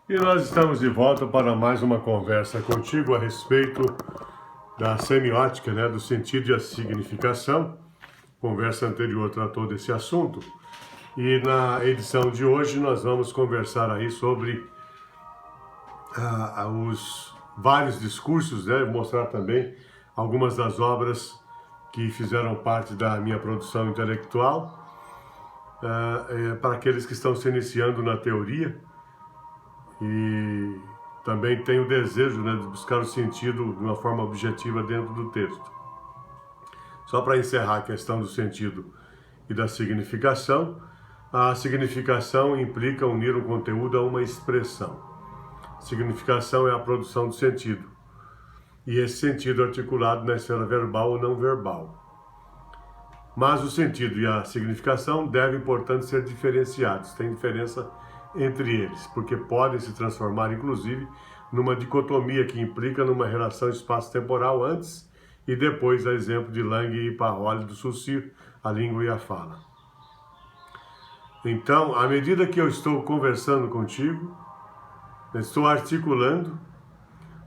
E nós estamos de volta para mais uma conversa contigo a respeito da semiótica, né, do sentido e a significação. A conversa anterior tratou desse assunto e na edição de hoje nós vamos conversar aí sobre os vários discursos, né, mostrar também algumas das obras que fizeram parte da minha produção intelectual, para aqueles que estão se iniciando na teoria. E também tem o desejo, né, de buscar o sentido de uma forma objetiva dentro do texto. Só para encerrar a questão do sentido e da significação, a significação implica unir um conteúdo a uma expressão. Significação é a produção do sentido, e esse sentido articulado na esfera verbal ou não verbal. Mas o sentido e a significação devem, portanto, ser diferenciados. Tem diferença entre eles, porque podem se transformar, inclusive, numa dicotomia que implica numa relação espaço-temporal antes e depois, a exemplo de Lange e Parolles do Saussure, a língua e a fala. Então, à medida que eu estou conversando contigo, estou articulando,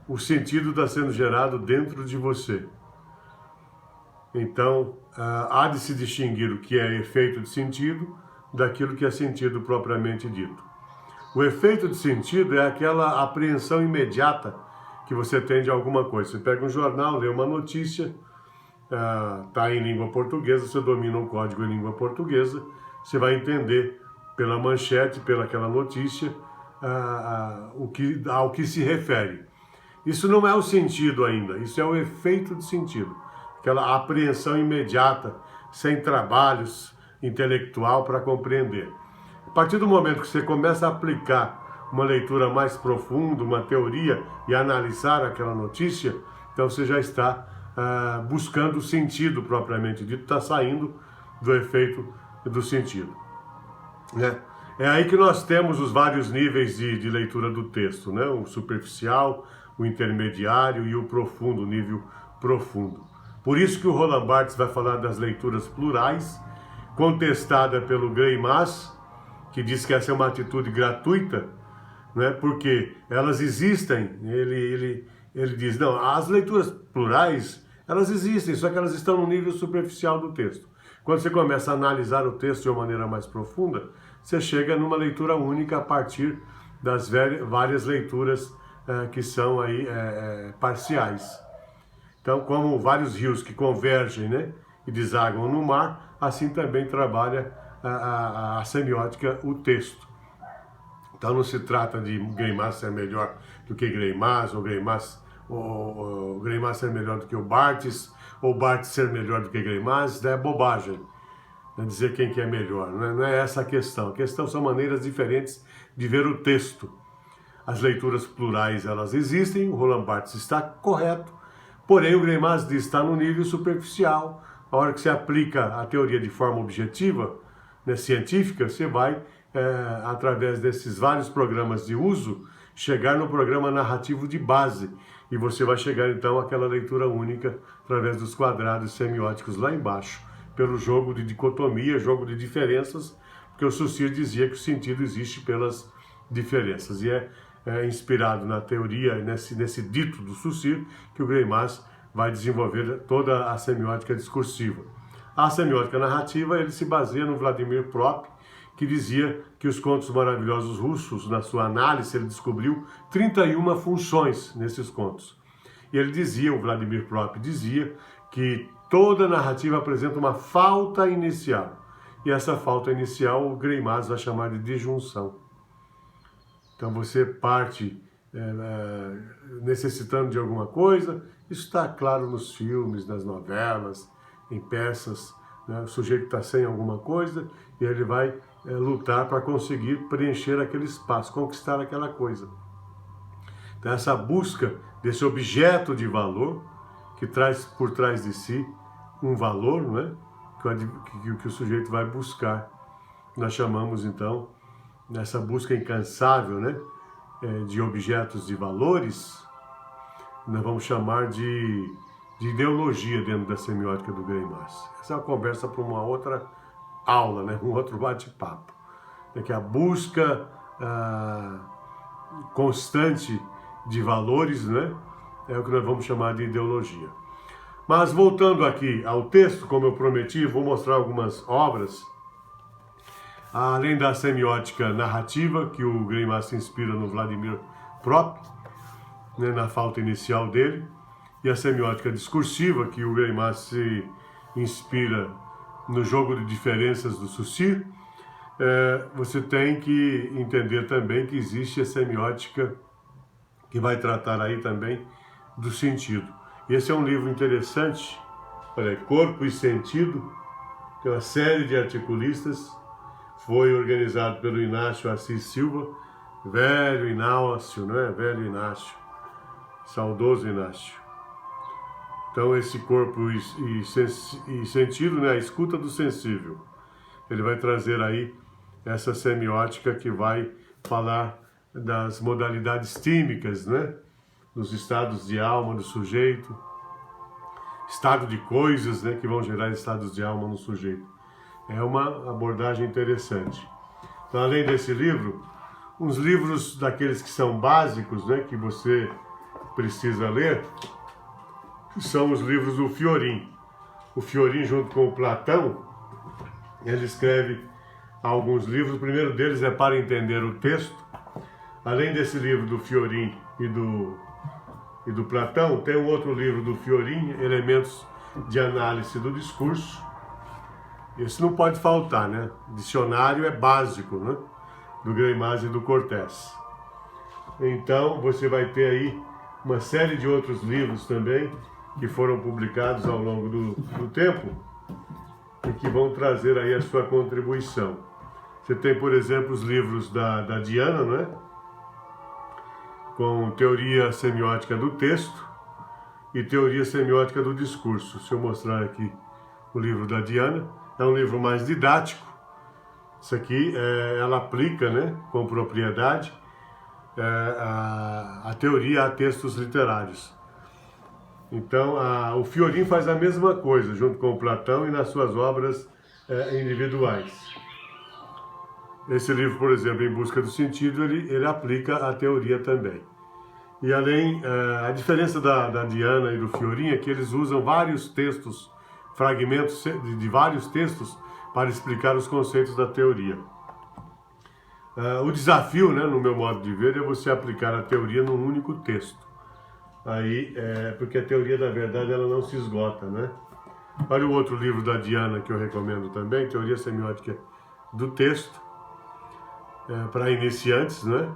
o sentido está sendo gerado dentro de você. Então, há de se distinguir o que é efeito de sentido daquilo que é sentido propriamente dito. O efeito de sentido é aquela apreensão imediata que você tem de alguma coisa. Você pega um jornal, lê uma notícia, está em língua portuguesa, você domina um código em língua portuguesa, você vai entender pela manchete, pelaquela notícia, ao que se refere. Isso não é o sentido ainda, isso é o efeito de sentido. Aquela apreensão imediata, sem trabalhos intelectual para compreender. A partir do momento que você começa a aplicar uma leitura mais profunda, uma teoria e analisar aquela notícia, então você já está buscando o sentido propriamente dito, está saindo do efeito do sentido. Né? É aí que nós temos os vários níveis de leitura do texto, né? O superficial, o intermediário e o profundo, o nível profundo. Por isso que o Roland Barthes vai falar das leituras plurais, contestada pelo Greimas, que diz que essa é uma atitude gratuita, né? Porque elas existem. Ele diz, não, as leituras plurais, elas existem, só que elas estão no nível superficial do texto. Quando você começa a analisar o texto de uma maneira mais profunda, você chega numa leitura única a partir das várias leituras que são aí parciais. Então, como vários rios que convergem, né, e desaguam no mar, assim também trabalha a semiótica, o texto. Então não se trata de Greimas ser melhor do que Greimas, ou Greimas ser melhor do que o Barthes, ou Barthes ser melhor do que Greimas, é bobagem. Não é dizer quem que é melhor, não é essa a questão. A questão são maneiras diferentes de ver o texto. As leituras plurais, elas existem, o Roland Barthes está correto, porém o Greimas diz que está no nível superficial. A hora que você aplica a teoria de forma objetiva, né, científica, você vai, através desses vários programas de uso, chegar no programa narrativo de base. E você vai chegar então àquela leitura única através dos quadrados semióticos lá embaixo, pelo jogo de dicotomia, jogo de diferenças, porque o Saussure dizia que o sentido existe pelas diferenças. E é inspirado na teoria, nesse dito do Saussure, que o Greimas vai desenvolver toda a semiótica discursiva. A semiótica narrativa, ele se baseia no Vladimir Prop, que dizia que os contos maravilhosos russos, na sua análise, ele descobriu 31 funções nesses contos. E ele dizia, o Vladimir Prop dizia, que toda narrativa apresenta uma falta inicial. E essa falta inicial, o Greimas vai chamar de disjunção. Então você parte necessitando de alguma coisa, isso está claro nos filmes, nas novelas, em peças, né? O sujeito está sem alguma coisa e ele vai lutar para conseguir preencher aquele espaço, conquistar aquela coisa. Então essa busca desse objeto de valor, que traz por trás de si um valor, não é? que o sujeito vai buscar. Nós chamamos então, nessa busca incansável, né, de objetos de valores, nós vamos chamar de ideologia dentro da semiótica do Greimas. Essa é uma conversa para uma outra aula, né, um outro bate-papo. É que a busca constante de valores, né? É o que nós vamos chamar de ideologia. Mas voltando aqui ao texto, como eu prometi, vou mostrar algumas obras, além da semiótica narrativa, que o Greimas se inspira no Vladimir Prop, né, na falta inicial dele, e a semiótica discursiva, que o Greimas se inspira no jogo de diferenças do Saussure. Você tem que entender também que existe a semiótica que vai tratar aí também do sentido. Esse é um livro interessante, olha, Corpo e Sentido, tem uma série de articulistas, foi organizado pelo Inácio Assis Silva, velho Inácio, né? Velho Inácio, saudoso Inácio. Então esse Corpo e Sentido, né? A escuta do sensível, ele vai trazer aí essa semiótica que vai falar das modalidades tímicas, né? Dos estados de alma do sujeito, estado de coisas, né? Que vão gerar estados de alma no sujeito. É uma abordagem interessante. Então, além desse livro, uns livros daqueles que são básicos, né? Que você precisa ler, são os livros do Fiorin. O Fiorin, junto com o Platão, ele escreve alguns livros. O primeiro deles é Para Entender o Texto. Além desse livro do Fiorin e do Platão, tem um outro livro do Fiorin, Elementos de Análise do Discurso. Esse não pode faltar, né? Dicionário é básico, né? Do Greimas e do Cortés. Então, você vai ter aí uma série de outros livros também, que foram publicados ao longo do tempo, e que vão trazer aí a sua contribuição. Você tem, por exemplo, os livros da Diana, né? Com teoria semiótica do texto e teoria semiótica do discurso. Se eu mostrar aqui o livro da Diana, é um livro mais didático. Isso aqui, ela aplica, né, com propriedade a teoria a textos literários. Então, o Fiorin faz a mesma coisa, junto com o Platão e nas suas obras individuais. Esse livro, por exemplo, Em Busca do Sentido, ele aplica a teoria também. E além, a diferença da Diana e do Fiorin é que eles usam vários textos, fragmentos de vários textos, para explicar os conceitos da teoria. O desafio, né, no meu modo de ver, é você aplicar a teoria num único texto. Aí, porque a teoria da verdade ela não se esgota, né? Olha o outro livro da Diana que eu recomendo também, Teoria Semiótica do Texto, para iniciantes, né?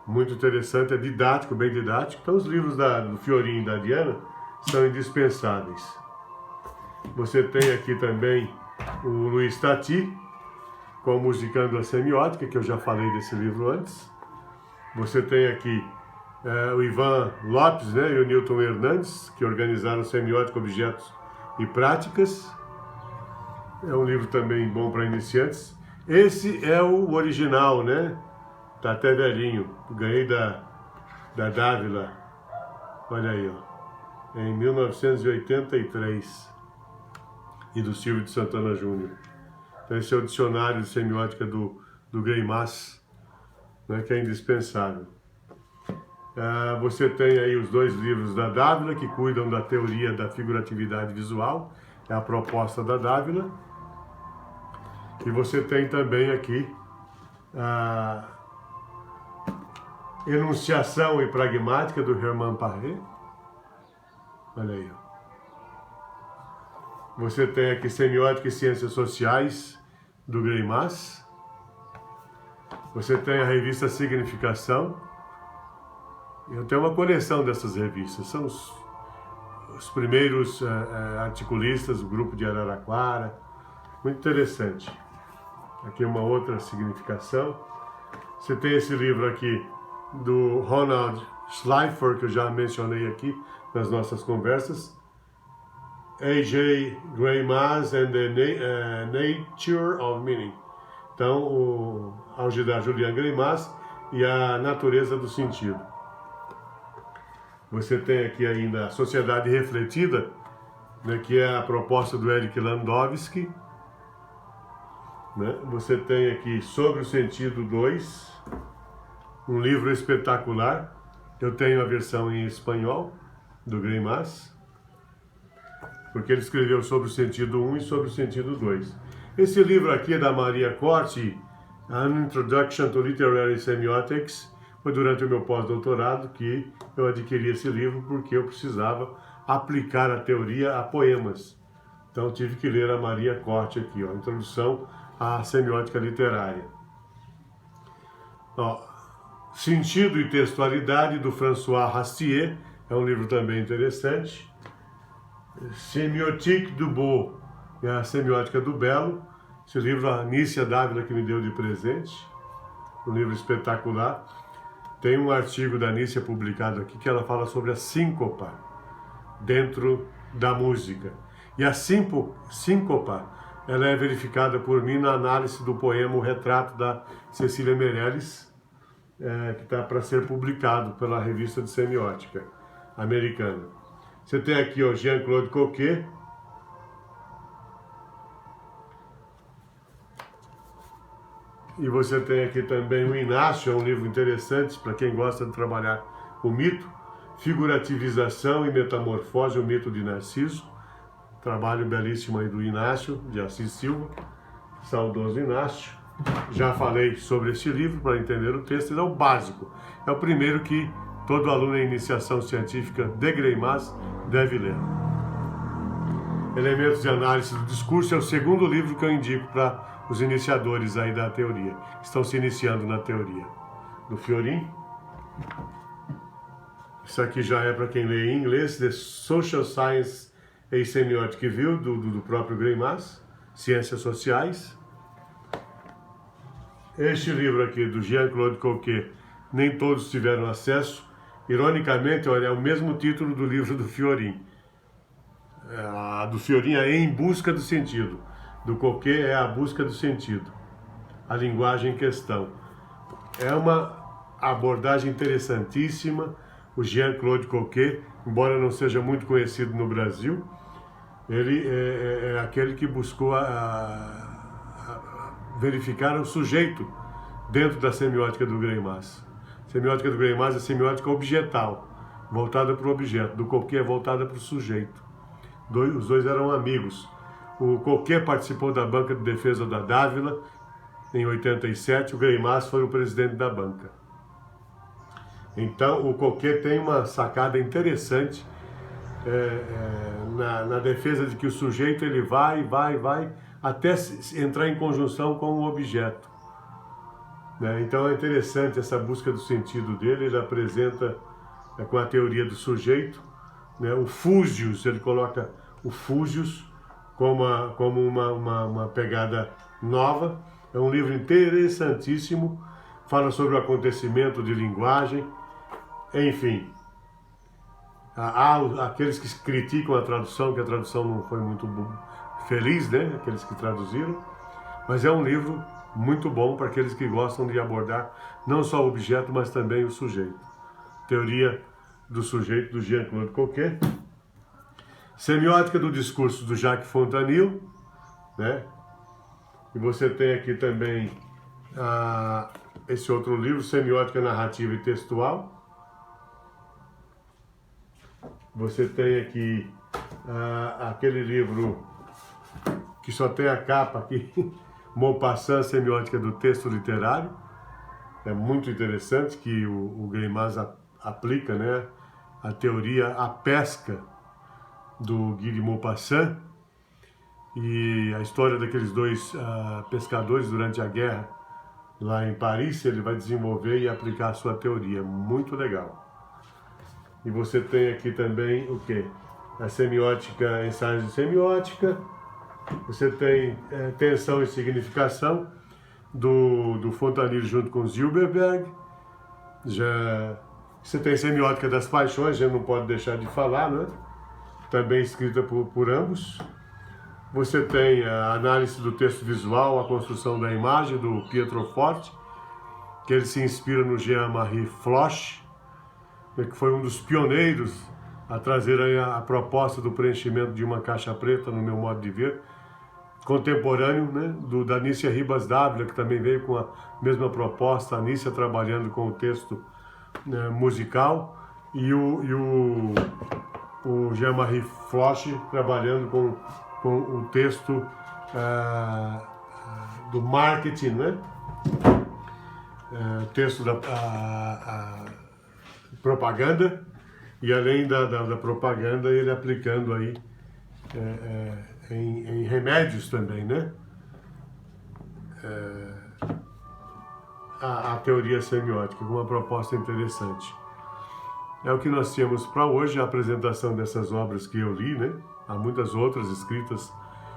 Muito interessante, é didático, bem didático. Então os livros do Fiorin e da Diana são indispensáveis. Você tem aqui também o Luiz Tati, com Musicando a Semiótica, que eu já falei desse livro antes. Você tem aqui o Ivan Lopes, né, e o Newton Hernandes, que organizaram Semiótica, Objetos e Práticas. É um livro também bom para iniciantes. Esse é o original, né? Tá até velhinho. Ganhei da Dávila. Olha aí, ó. Em 1983. E do Silvio de Santana Júnior. Então esse é o dicionário de semiótica do Greimas, né, que é indispensável. Você tem aí os dois livros da Dávila, que cuidam da teoria da figuratividade visual. É a proposta da Dávila. E você tem também aqui a Enunciação e Pragmática do Hermann Paré. Olha aí. Você tem aqui Semiótica e Ciências Sociais do Greimas. Você tem a revista Significação. Eu tenho uma coleção dessas revistas. São os primeiros articulistas do grupo de Araraquara. Muito interessante. Aqui uma outra significação. Você tem esse livro aqui do Ronald Schleifer, que eu já mencionei aqui nas nossas conversas. A.J. Greimas and the Nature of Meaning. Então, o Algidar Julian Greimas e a Natureza do Sentido. Você tem aqui ainda a Sociedade Refletida, né, que é a proposta do Eric Landowski. Né? Você tem aqui Sobre o Sentido 2, um livro espetacular. Eu tenho a versão em espanhol, do Greimas, porque ele escreveu sobre o sentido 1 e sobre o sentido 2. Esse livro aqui é da Maria Corte, An Introduction to Literary Semiotics. Foi durante o meu pós-doutorado que eu adquiri esse livro, porque eu precisava aplicar a teoria a poemas. Então tive que ler a Maria Corte aqui, ó, Introdução à Semiótica Literária. Ó, Sentido e Textualidade, do François Rastier, é um livro também interessante. Semiotique du Beau, é a Semiótica do Belo. Esse livro a Nícia Dávila que me deu de presente, um livro espetacular. Tem um artigo da Nícia publicado aqui que ela fala sobre a síncopa dentro da música. E a síncopa, ela é verificada por mim na análise do poema O Retrato da Cecília Meirelles, que está para ser publicado pela Revista de Semiótica Americana. Você tem aqui o Jean-Claude Coquet, e você tem aqui também o Inácio, é um livro interessante para quem gosta de trabalhar o mito, Figurativização e Metamorfose, o mito de Narciso, trabalho belíssimo aí do Inácio de Assis Silva, saudoso Inácio. Já falei sobre esse livro para entender o texto, ele é o básico, é o primeiro que todo aluno em iniciação científica de Greimas deve ler. Elementos de Análise do Discurso é o segundo livro que eu indico para os iniciadores aí da teoria, que estão se iniciando na teoria, do Fiorin. Isso aqui já é para quem lê em inglês, The Social Science and Semiotic View, do próprio Greimas, Ciências Sociais. Este livro aqui, do Jean-Claude Coquet, nem todos tiveram acesso. Ironicamente, olha, é o mesmo título do livro do Fiorin. A do Fiorin é Em Busca do Sentido. Do Coquet é A Busca do Sentido. A linguagem em questão. É uma abordagem interessantíssima. O Jean-Claude Coquet, embora não seja muito conhecido no Brasil, ele é aquele que buscou verificar o sujeito dentro da semiótica do Greimas. A semiótica do Greimas é semiótica objetal, voltada para o objeto. Do Coquet é voltada para o sujeito. Os dois eram amigos. O Coquet participou da banca de defesa da Dávila em 87, o Greimas foi o presidente da banca. Então o Coquet tem uma sacada interessante na defesa de que o sujeito ele vai até entrar em conjunção com o objeto. Então é interessante essa busca do sentido dele. Ele apresenta com a teoria do sujeito, o Fúgios, ele coloca o Fúgios como uma pegada nova. É um livro interessantíssimo, fala sobre o acontecimento de linguagem, enfim. Há aqueles que criticam a tradução, que a tradução não foi muito feliz, aqueles que traduziram, mas é um livro muito bom para aqueles que gostam de abordar não só o objeto, mas também o sujeito. Teoria do Sujeito, do Jean-Claude Coquet. Semiótica do Discurso, do Jacques Fontanil, E você tem aqui também esse outro livro, Semiótica Narrativa e Textual. Você tem aqui aquele livro que só tem a capa aqui, Maupassant, Semiótica do Texto Literário. É muito interessante que o Greimas aplica a teoria à pesca do Guy de Maupassant e a história daqueles dois pescadores durante a guerra lá em Paris. Ele vai desenvolver e aplicar a sua teoria, muito legal. E você tem aqui também o quê? A Semiótica, Ensaios de Semiótica. Você tem Tensão e Significação, do Fontanil junto com Zilberberg. Você tem Semiótica das Paixões, a gente não pode deixar de falar, Também escrita por ambos. Você tem a Análise do Texto Visual, a Construção da Imagem, do Pietro Forte, que ele se inspira no Jean-Marie Floch, que foi um dos pioneiros a trazer a proposta do preenchimento de uma caixa preta, no meu modo de ver, contemporâneo, né, da Nícia Ribas Dávila, que também veio com a mesma proposta, a Nícia trabalhando com o texto, né, musical, e o Jean-Marie Floch trabalhando com o texto do marketing, né? Texto da propaganda, e além da propaganda, ele aplicando aí em remédios também, né? A teoria semiótica, com uma proposta interessante. É o que nós tínhamos para hoje, a apresentação dessas obras que eu li, né? Há muitas outras escritas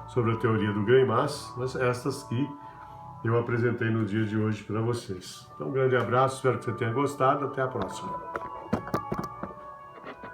sobre a teoria do Greimas, mas estas que eu apresentei no dia de hoje para vocês. Então, um grande abraço, espero que você tenha gostado, até a próxima.